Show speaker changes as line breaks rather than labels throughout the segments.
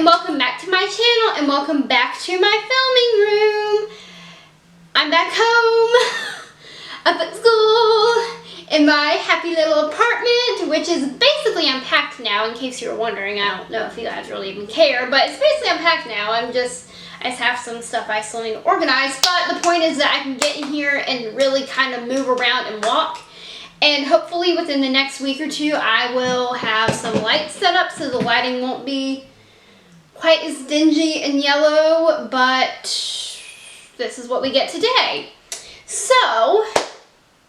and welcome back to my channel and welcome back to my filming room. I'm back home up at school in my happy little apartment, which is basically unpacked now, in case you were wondering. I don't know if you guys really even care, but it's basically unpacked now. I just have some stuff I still need to organize, but the point is that I can get in here and really kind of move around and walk. And hopefully within the next week or two, I will have some lights set up so the lighting won't be quite as dingy and yellow, but this is what we get today. So,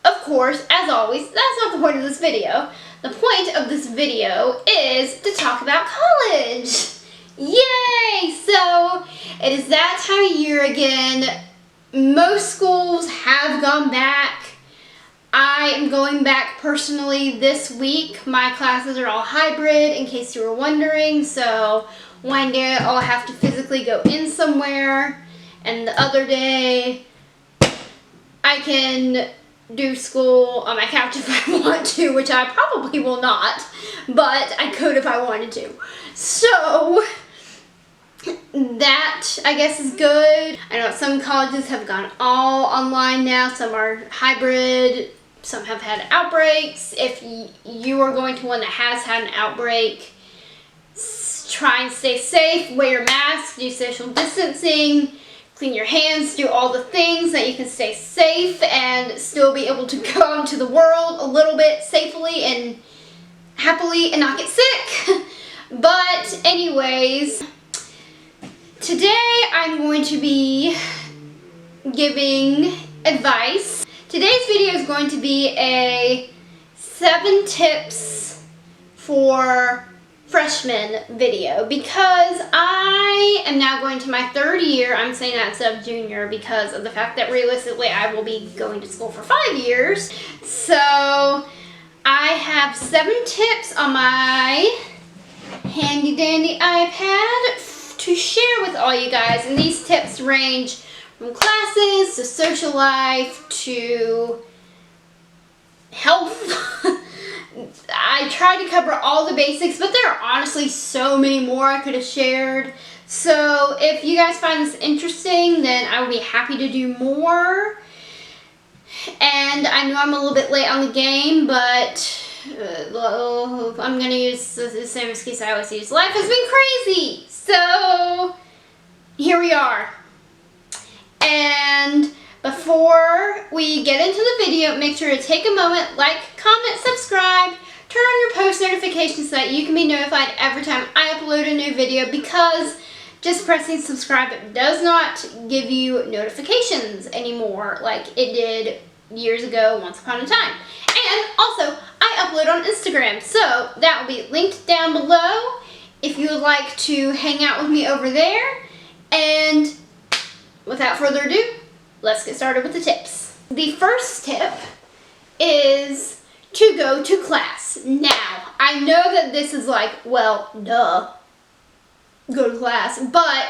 of course, as always, that's not the point of this video. The point of this video is to talk about college. Yay! So, it is that time of year again. Most schools have gone back. I am going back personally this week. My classes are all hybrid, in case you were wondering. So one day I'll have to physically go in somewhere, and the other day I can do school on my couch if I want to, which I probably will not, but I could if I wanted to. So that, I guess, is good. I know some colleges have gone all online now. Some are hybrid. Some have had outbreaks. If you are going to one that has had an outbreak, try and stay safe, wear your mask, do social distancing, clean your hands, do all the things that you can stay safe and still be able to go out into the world a little bit safely and happily and not get sick. But anyways, today I'm going to be giving advice. Today's video is going to be a 7 tips for freshmen video, because I am now going to my 3rd year. I'm saying that instead of junior because of the fact that realistically I will be going to school for 5 years. So I have 7 tips on my handy dandy iPad to share with all you guys, and these tips range from classes to social life to health. I tried to cover all the basics, but there are honestly so many more I could have shared. So if you guys find this interesting, then I will be happy to do more. And I know I'm a little bit late on the game, but I'm going to use the same excuse I always use. Life has been crazy. So here we are. And before we get into the video, make sure to take a moment, like, comment, subscribe, turn on your post notifications so that you can be notified every time I upload a new video, because just pressing subscribe does not give you notifications anymore like it did years ago, once upon a time. And also, I upload on Instagram, so that will be linked down below if you would like to hang out with me over there. And without further ado, let's get started with the tips. The first tip is to go to class. Now, I know that this is like, well, duh, go to class, but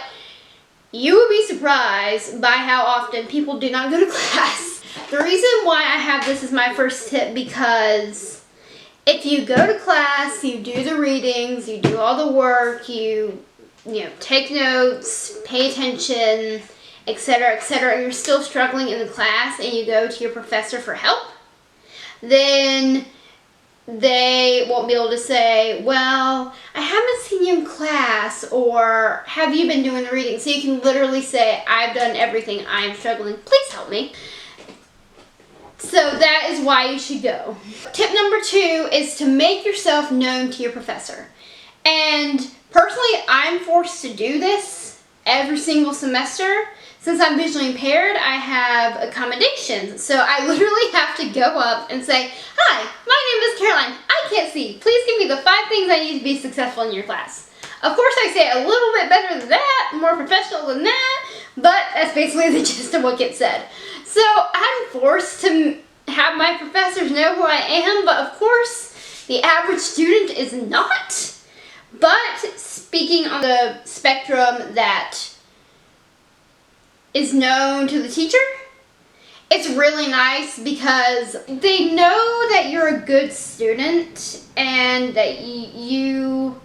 you would be surprised by how often people do not go to class. The reason why I have this as my first tip, because if you go to class, you do the readings, you do all the work, you take notes, pay attention, etc., etc., and you're still struggling in the class and you go to your professor for help, then they won't be able to say, well, I haven't seen you in class, or have you been doing the reading? So you can literally say, I've done everything, I'm struggling, please help me. So that is why you should go. Tip number 2 is to make yourself known to your professor. And personally, I'm forced to do this every single semester. Since I'm visually impaired, I have accommodations. So I literally have to go up and say, hi, my name is Caroline. I can't see. Please give me the 5 things I need to be successful in your class. Of course, I say it a little bit better than that, more professional than that, but that's basically the gist of what gets said. So I'm forced to have my professors know who I am, but of course, the average student is not. But speaking on the spectrum that is known to the teacher, it's really nice because they know that you're a good student and that you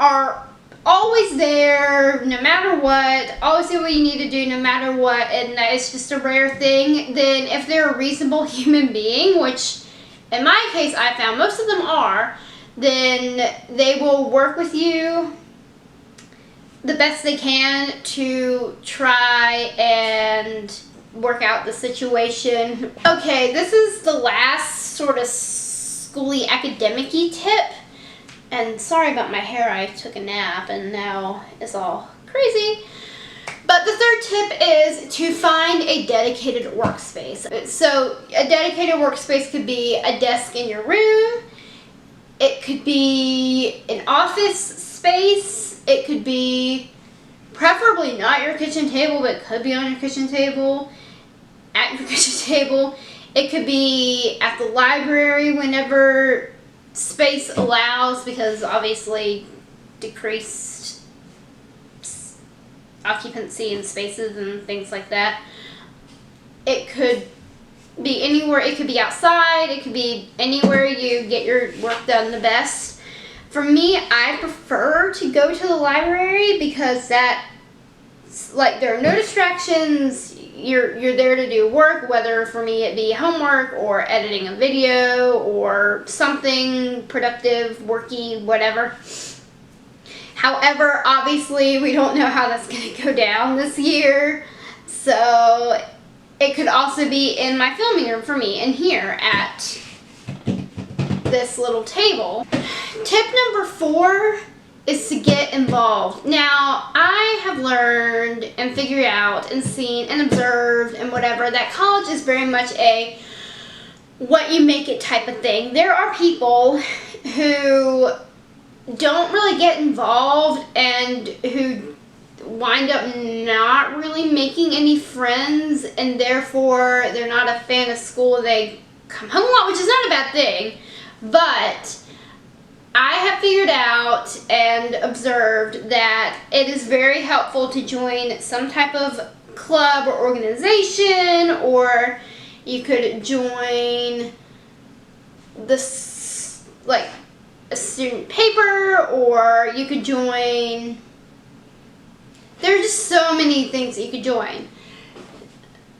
are always there no matter what, always do what you need to do no matter what, and that it's just a rare thing, then if they're a reasonable human being, which in my case I found most of them are, then they will work with you the best they can to try and work out the situation. Okay, this is the last sort of schooly academic-y tip. And sorry about my hair, I took a nap and now it's all crazy. But the third tip is to find a dedicated workspace. So a dedicated workspace could be a desk in your room. It could be an office space. It could be preferably not your kitchen table, but it could be on your kitchen table, at your kitchen table. It could be at the library whenever space allows, because obviously decreased occupancy in spaces and things like that. It could be anywhere. It could be outside. It could be anywhere you get your work done the best. For me, I prefer to go to the library because that, like, there are no distractions. You're there to do work, whether for me it be homework or editing a video or something productive, worky, whatever. However, obviously we don't know how that's going to go down this year, so it could also be in my filming room for me in here at this little table. Tip number 4 is to get involved. Now, I have learned and figured out and seen and observed and whatever that college is very much a what you make it type of thing. There are people who don't really get involved and who wind up not really making any friends, and therefore they're not a fan of school. They come home a lot, which is not a bad thing, but I have figured out and observed that it is very helpful to join some type of club or organization, or you could join this, like, a student paper, or you could join, there are just so many things that you could join.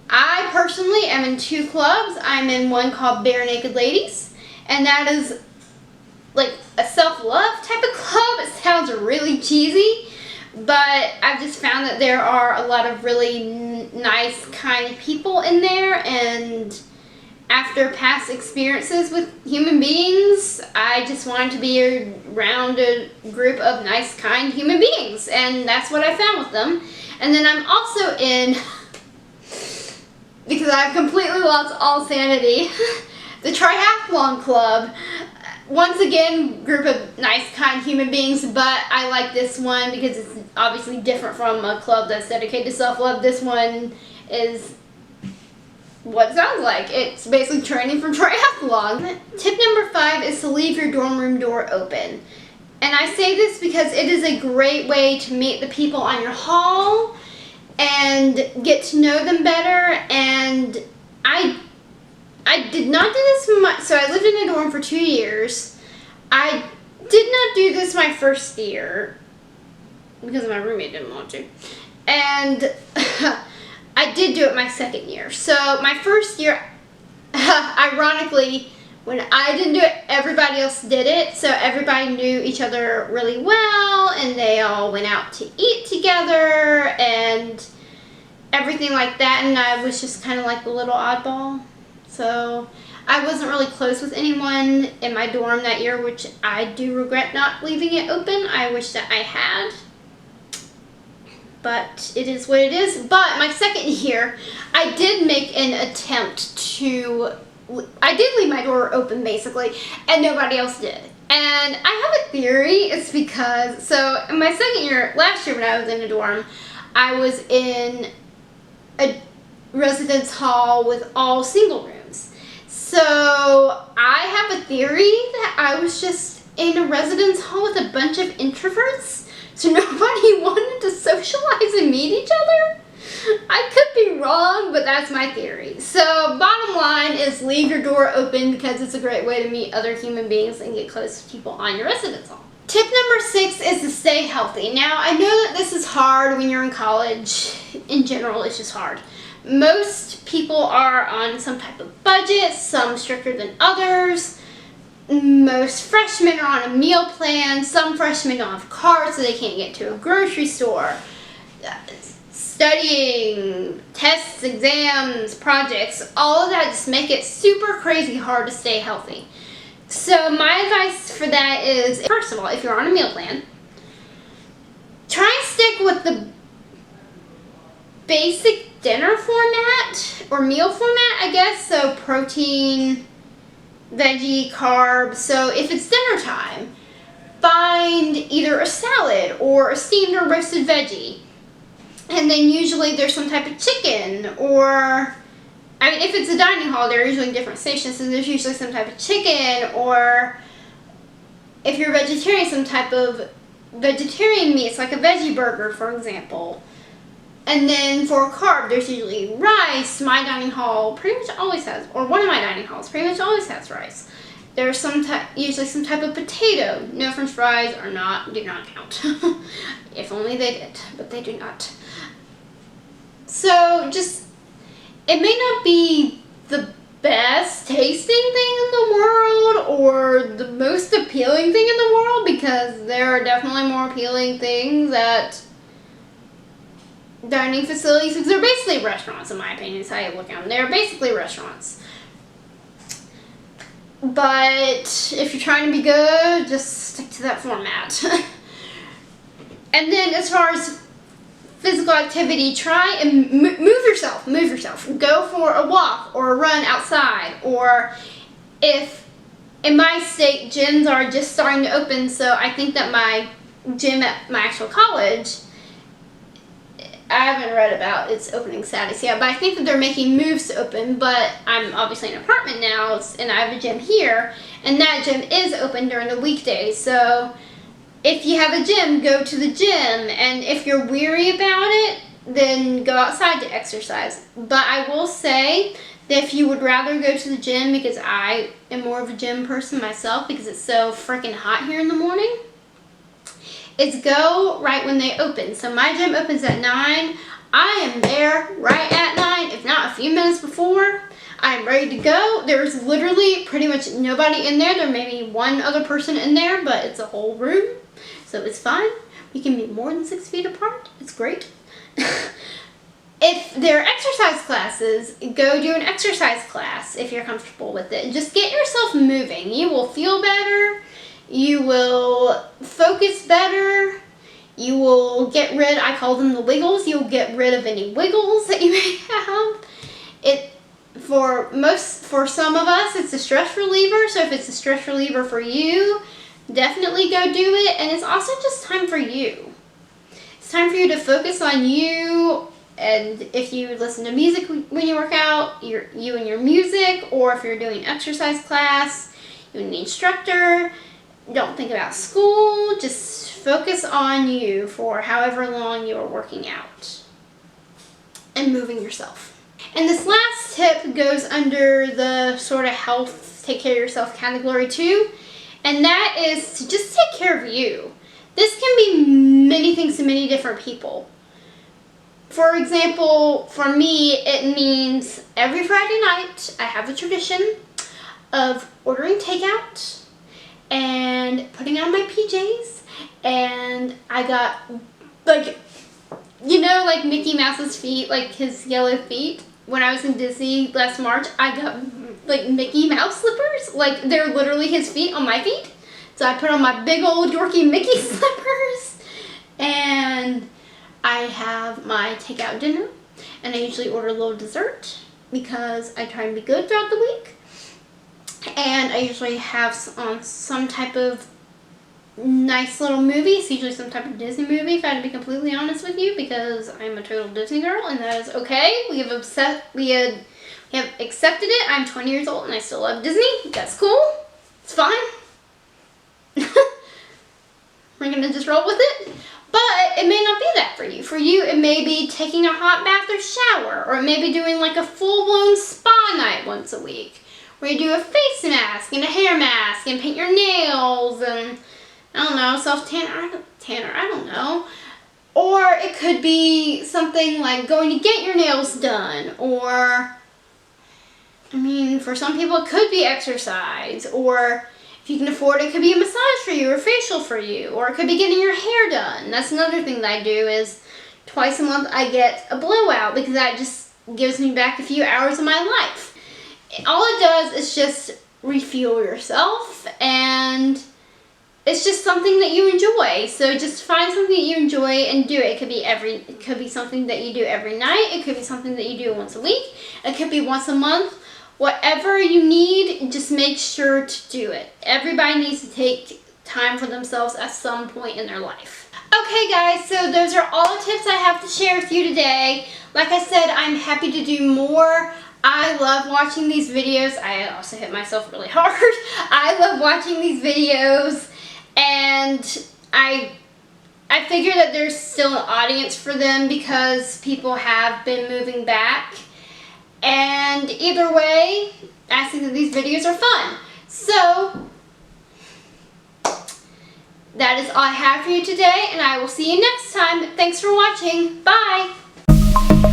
I personally am in 2 clubs. I'm in one called Bare Naked Ladies, and that is like a self-love type of club. It sounds really cheesy, but I've just found that there are a lot of really nice, kind people in there, and after past experiences with human beings, I just wanted to be around a group of nice, kind human beings, and that's what I found with them. And then I'm also in, because I've completely lost all sanity, the Triathlon Club. Once again, group of nice, kind human beings, but I like this one because it's obviously different from a club that's dedicated to self-love. This one is what it sounds like. It's basically training for triathlon. Tip number 5 is to leave your dorm room door open. And I say this because it is a great way to meet the people on your hall and get to know them better. And I did not do this much. So I lived in a dorm for 2 years. I did not do this my first year because my roommate didn't want to. And I did do it my second year. So my first year, ironically, when I didn't do it, everybody else did it. So everybody knew each other really well, and they all went out to eat together and everything like that. And I was just kind of like the little oddball. So I wasn't really close with anyone in my dorm that year, which I do regret not leaving it open. I wish that I had. But it is what it is. But my second year, I did make an attempt to, I did leave my door open basically, and nobody else did. And I have a theory. It's because, so in my second year, last year when I was in a dorm, I was in a residence hall with all single rooms. So I have a theory that I was just in a residence hall with a bunch of introverts, so nobody wanted to socialize and meet each other. I could be wrong, but that's my theory. So bottom line is leave your door open because it's a great way to meet other human beings and get close to people on your residence hall. Tip number 6 is to stay healthy. Now, I know that this is hard when you're in college. In general, it's just hard. Most people are on some type of budget, some stricter than others. Most freshmen are on a meal plan. Some freshmen don't have cars, so they can't get to a grocery store. Studying, tests, exams, projects, all of that just make it super crazy hard to stay healthy. So my advice for that is, first of all, if you're on a meal plan, try and stick with the basic dinner format or meal format, I guess. So protein, veggie, carbs. So if it's dinner time, find either a salad or a steamed or roasted veggie. And then usually there's some type of chicken, or I mean, if it's a dining hall, they're usually different stations, so there's usually some type of chicken, or if you're vegetarian, some type of vegetarian meats, like a veggie burger, for example. And then for a carb, there's usually rice. My dining hall pretty much always has, or one of my dining halls pretty much always has rice. There's usually some type of potato. No French fries do not count. If only they did, but they do not. So it may not be the best tasting thing in the world or the most appealing thing in the world, because there are definitely more appealing things at dining facilities, because they're basically restaurants, in my opinion, is how you look at them. They're basically restaurants. But if you're trying to be good, just stick to that format. And then as far as physical activity, try and move yourself. Go for a walk or a run outside. Or if, in my state, gyms are just starting to open, so I think that my gym at my actual college, I haven't read about its opening status yet, but I think that they're making moves to open. But I'm obviously in an apartment now, and I have a gym here, and that gym is open during the weekdays. So if you have a gym, go to the gym, and if you're weary about it, then go outside to exercise. But I will say that if you would rather go to the gym, because I am more of a gym person myself, because it's so freaking hot here in the morning, is go right when they open. So my gym opens at 9. I am there right at 9, if not a few minutes before. I'm ready to go. There's literally pretty much nobody in there. There may be one other person in there, but it's a whole room, so it's fine. We can be more than 6 feet apart. It's great. If there are exercise classes, go do an exercise class if you're comfortable with it. Just get yourself moving. You will feel better. You will focus better. You will get rid, I call them the wiggles. You'll get rid of any wiggles that you may have. For some of us, it's a stress reliever. So if it's a stress reliever for you, definitely go do it. And it's also just time for you. It's time for you to focus on you. And if you listen to music when you work out, you and your music, or if you're doing an exercise class, you and the instructor. Don't think about school. Just focus on you for however long you are working out and moving yourself. And this last tip goes under the sort of health, take care of yourself category too. And that is to just take care of you. This can be many things to many different people. For example, for me, it means every Friday night I have a tradition of ordering takeout and putting on my PJs, and I got, like Mickey Mouse's feet, like his yellow feet. When I was in Disney last March, I got like Mickey Mouse slippers, like they're literally his feet on my feet. So I put on my big old dorky Mickey slippers, and I have my takeout dinner, and I usually order a little dessert because I try and be good throughout the week. And I usually have on some type of nice little movie. It's usually some type of Disney movie, if I had to be completely honest with you, because I'm a total Disney girl, and that is okay. We have accepted it. I'm 20 years old and I still love Disney. That's cool. It's fine. We're gonna just roll with it. But it may not be that for you. For you, it may be taking a hot bath or shower, or it may be doing like a full-blown spa night once a week, where you do a face mask and a hair mask and paint your nails and I don't know, tanner, I don't know. Or it could be something like going to get your nails done, or, I mean, for some people it could be exercise, or if you can afford it, it could be a massage for you or facial for you, or it could be getting your hair done. That's another thing that I do is twice a month I get a blowout because that just gives me back a few hours of my life. All it does is just refuel yourself, and it's just something that you enjoy. So just find something that you enjoy and do it. It could be something that you do every night. It could be something that you do once a week. It could be once a month. Whatever you need, just make sure to do it. Everybody needs to take time for themselves at some point in their life. Okay guys, so those are all the tips I have to share with you today. Like I said, I'm happy to do more. I love watching these videos. I also hit myself really hard. I love watching these videos, and I figure that there's still an audience for them because people have been moving back. And either way, I think that these videos are fun. So, that is all I have for you today, and I will see you next time. Thanks for watching. Bye!